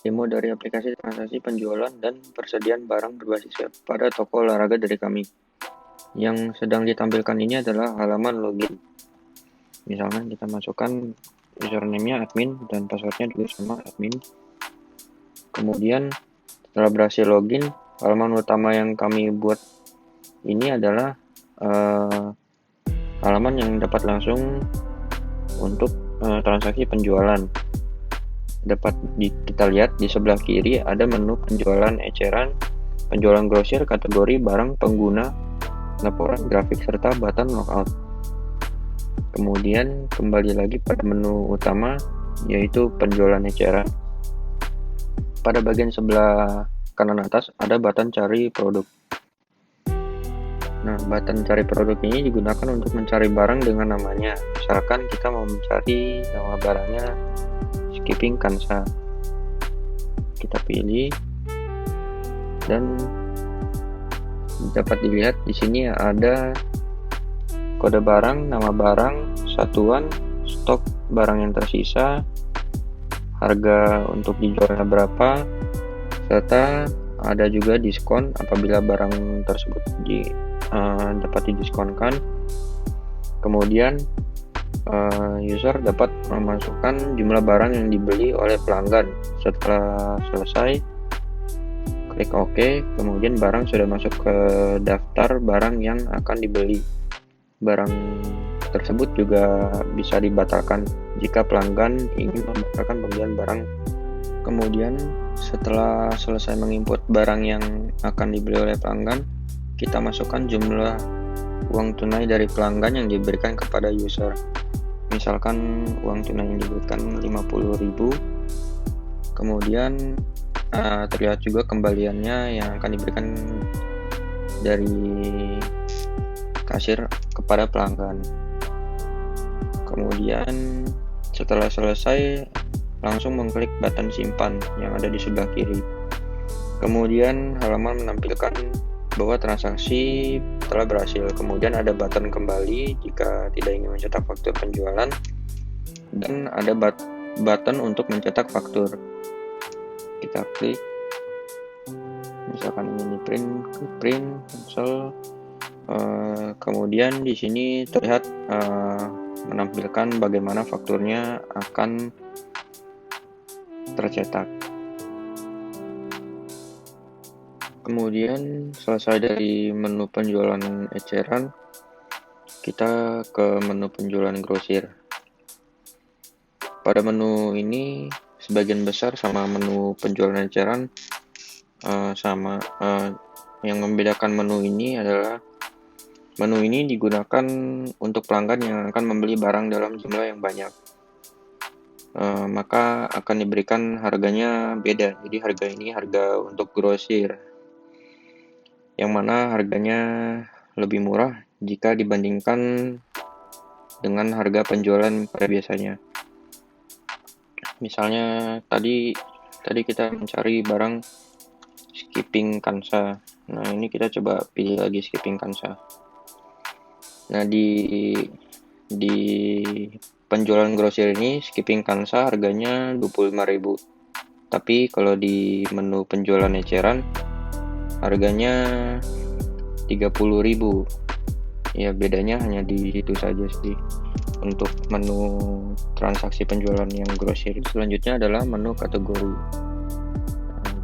demo dari aplikasi transaksi penjualan dan persediaan barang berbasis web pada toko olahraga dari kami. Yang sedang ditampilkan ini adalah halaman login. Misalnya kita masukkan username-nya admin dan password-nya juga sama admin. Kemudian setelah berhasil login, halaman utama yang kami buat ini adalah halaman yang dapat langsung untuk transaksi penjualan. Dapat kita lihat di sebelah kiri ada menu penjualan eceran, penjualan grosir, kategori barang pengguna, laporan grafik, serta button logout. Kemudian kembali lagi pada menu utama, yaitu penjualan eceran. Pada bagian sebelah kanan atas ada button cari produk. Nah, button cari produk ini digunakan untuk mencari barang dengan namanya. Misalkan kita mau mencari nama barangnya Skipping Kansa. Kita pilih dan dapat dilihat di sini ada kode barang, nama barang, satuan, stok barang yang tersisa, harga untuk dijualnya berapa, serta ada juga diskon apabila barang tersebut dapat didiskonkan. Kemudian user dapat memasukkan jumlah barang yang dibeli oleh pelanggan. Setelah selesai, klik OK, kemudian barang sudah masuk ke daftar barang yang akan dibeli. Barang tersebut juga bisa dibatalkan jika pelanggan ingin membatalkan pembelian barang. Kemudian setelah selesai menginput barang yang akan dibeli oleh pelanggan, kita masukkan jumlah uang tunai dari pelanggan yang diberikan kepada user. Misalkan uang tunai yang diberikan 50.000, kemudian terlihat juga kembaliannya yang akan diberikan dari kasir kepada pelanggan. Kemudian setelah selesai, langsung mengklik button simpan yang ada di sebelah kiri. Kemudian halaman menampilkan bahwa transaksi telah berhasil. Kemudian ada button kembali jika tidak ingin mencetak faktur penjualan, dan ada button untuk mencetak faktur. Kita klik, misalkan ingin di print, cancel. Kemudian di sini terlihat menampilkan bagaimana fakturnya akan tercetak. Kemudian selesai dari menu penjualan eceran, kita ke menu penjualan grosir. Pada menu ini sebagian besar sama menu penjualan eceran sama. Yang membedakan menu ini adalah menu ini digunakan untuk pelanggan yang akan membeli barang dalam jumlah yang banyak. Maka akan diberikan harganya beda. Jadi harga ini harga untuk grosir, yang mana harganya lebih murah jika dibandingkan dengan harga penjualan pada biasanya. Misalnya tadi kita mencari barang Skipping Kansa. Nah, ini kita coba pilih lagi Skipping Kansa. Nah, di penjualan grosir ini Skipping Kansa harganya 25.000. Tapi kalau di menu penjualan eceran harganya 30.000. Ya, bedanya hanya di situ saja sih untuk menu transaksi penjualan yang grosir. Selanjutnya adalah menu kategori.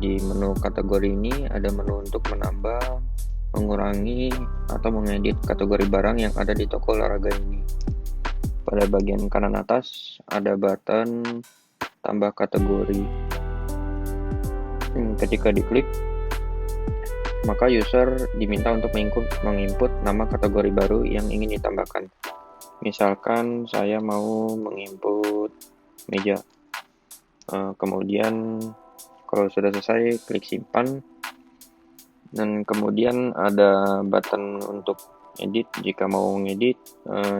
Di menu kategori ini ada menu untuk menambah, mengurangi, atau mengedit kategori barang yang ada di toko olahraga ini. Pada bagian kanan atas ada button tambah kategori. Ketika diklik, maka user diminta untuk menginput nama kategori baru yang ingin ditambahkan. Misalkan saya mau menginput meja. Kemudian kalau sudah selesai, klik simpan. Dan kemudian ada button untuk edit. Jika mau ngedit,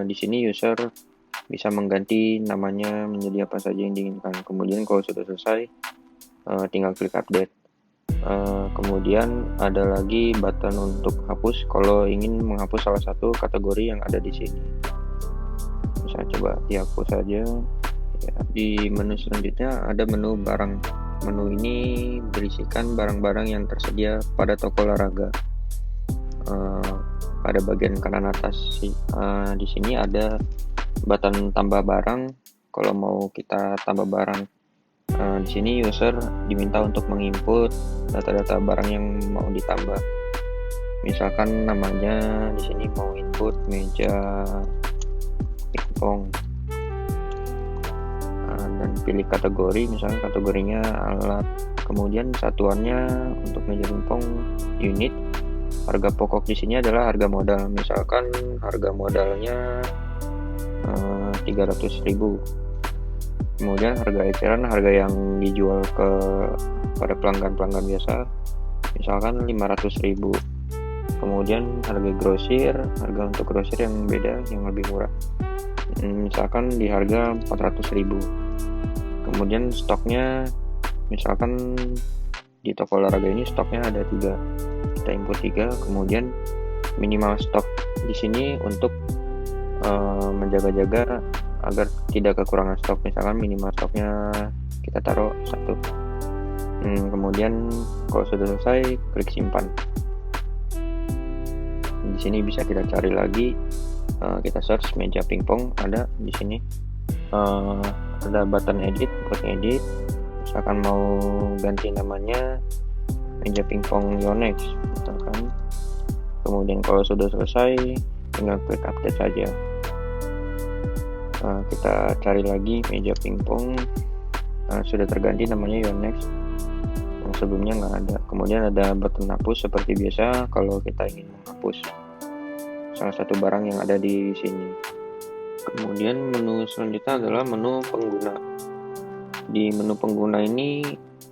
di sini user bisa mengganti namanya menjadi apa saja yang diinginkan. Kemudian kalau sudah selesai, tinggal klik update. Kemudian ada lagi button untuk hapus kalau ingin menghapus salah satu kategori yang ada di sini. Saya coba dihapus saja. Ya, di menu selanjutnya ada menu barang. Menu ini berisikan barang-barang yang tersedia pada toko olahraga. Pada bagian kanan atas di sini ada button tambah barang. Kalau mau kita tambah barang, di sini user diminta untuk menginput data-data barang yang mau ditambah. Misalkan namanya di sini mau input meja pingpong, dan pilih kategori, misalnya kategorinya alat, kemudian satuannya untuk meja pingpong unit. Harga pokok di sini adalah harga modal, misalkan harga modalnya 300.000. Kemudian harga eceran, harga yang dijual pada pelanggan biasa, misalkan 500.000. Kemudian harga grosir, harga untuk grosir yang beda, yang lebih murah, misalkan di harga 400.000. Kemudian stoknya, misalkan di toko olahraga ini stoknya ada 3, kita input 3. Kemudian minimal stok di sini untuk menjaga-jaga agar tidak kekurangan stok, misalkan minimal stoknya kita taruh 1. Kemudian kalau sudah selesai, klik simpan. Di sini bisa kita cari lagi, kita search meja pingpong, ada di sini. Ada button edit, klik edit. Misalkan mau ganti namanya meja pingpong Yonex, misalkan. Kemudian kalau sudah selesai, tinggal klik update saja. Kita cari lagi meja pingpong, sudah terganti namanya Yonex, yang sebelumnya nggak ada. Kemudian ada button hapus seperti biasa kalau kita ingin menghapus salah satu barang yang ada di sini. Kemudian menu selanjutnya adalah menu pengguna. Di menu pengguna ini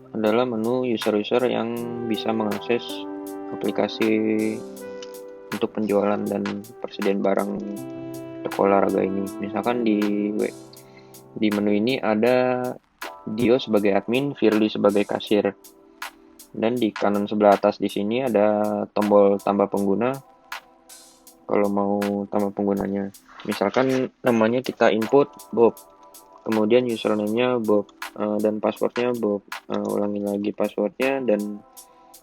adalah menu user-user yang bisa mengakses aplikasi untuk penjualan dan persediaan barang toko olahraga ini. Misalkan di menu ini ada Dio sebagai admin, Firly sebagai kasir. Dan di kanan sebelah atas di sini ada tombol tambah pengguna. Kalau mau tambah penggunanya, misalkan namanya kita input Bob, kemudian username-nya Bob, dan passwordnya Bob. Ulangi lagi passwordnya, dan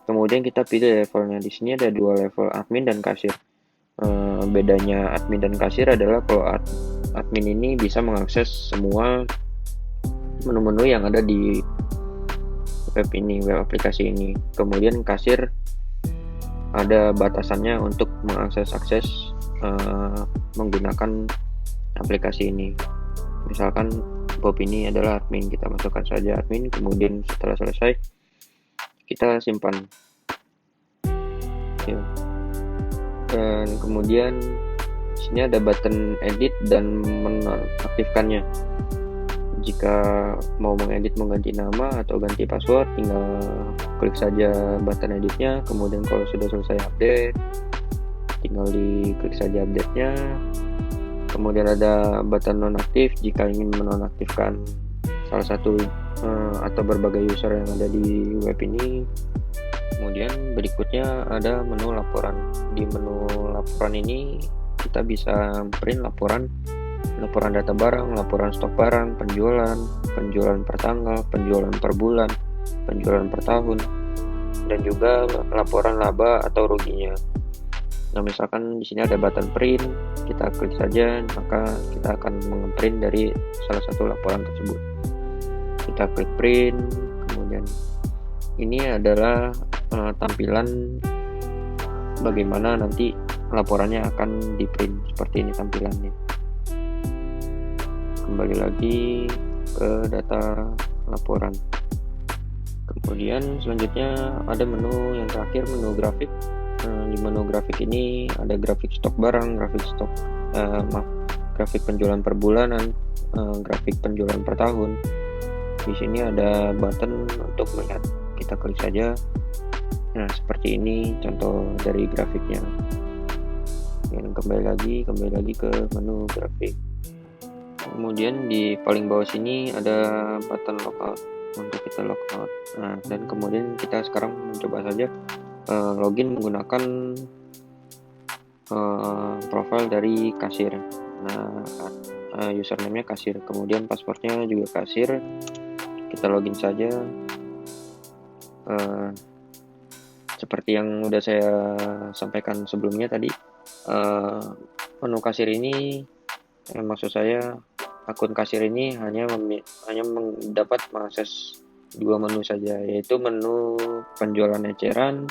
kemudian kita pilih levelnya. Di sini ada 2 level, admin dan kasir. Bedanya admin dan kasir adalah kalau admin ini bisa mengakses semua menu-menu yang ada di web aplikasi ini. Kemudian kasir ada batasannya untuk mengakses menggunakan aplikasi ini. Misalkan Bob ini adalah admin, kita masukkan saja admin. Kemudian setelah selesai, kita simpan. Dan kemudian sini ada button edit dan menonaktifkannya. Jika mau mengedit, mengganti nama atau ganti password, tinggal klik saja button editnya. Kemudian kalau sudah selesai update, tinggal diklik saja update-nya. Kemudian ada button nonaktif jika ingin menonaktifkan salah satu atau berbagai user yang ada di web ini. Kemudian berikutnya ada menu laporan. Di menu laporan ini kita bisa print laporan data barang, laporan stok barang, penjualan per tanggal, penjualan per bulan, penjualan per tahun, dan juga laporan laba atau ruginya. Nah, misalkan di sini ada button print, kita klik saja, maka kita akan meng-print dari salah satu laporan tersebut. Kita klik print, kemudian ini adalah tampilan bagaimana nanti laporannya akan di print. Seperti ini tampilannya. Kembali lagi ke data laporan. Kemudian selanjutnya ada menu yang terakhir, menu grafik. Di menu grafik ini ada grafik stok barang, grafik penjualan per bulanan, grafik penjualan per tahun. Di sini ada button untuk melihat, kita klik saja. Nah, seperti ini contoh dari grafiknya. Dan kembali lagi ke menu grafik. Kemudian di paling bawah sini ada button logout untuk kita logout. Nah, dan kemudian kita sekarang mencoba saja login menggunakan profil dari kasir. Nah, username-nya kasir, kemudian passwordnya juga kasir. Kita login saja. Eh, Seperti yang udah saya sampaikan sebelumnya tadi, eh, menu kasir ini, maksud saya akun kasir ini hanya mendapat mengakses dua menu saja, yaitu menu penjualan eceran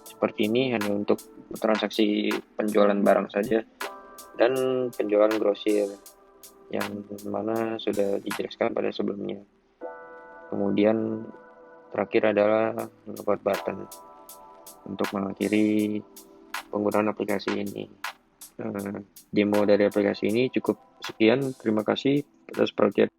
seperti ini hanya untuk transaksi penjualan barang saja, dan penjualan grosir yang mana sudah dijelaskan pada sebelumnya. Kemudian terakhir adalah about button untuk mengakhiri penggunaan aplikasi ini. Demo dari aplikasi ini cukup sekian. Terima kasih atas perhatian.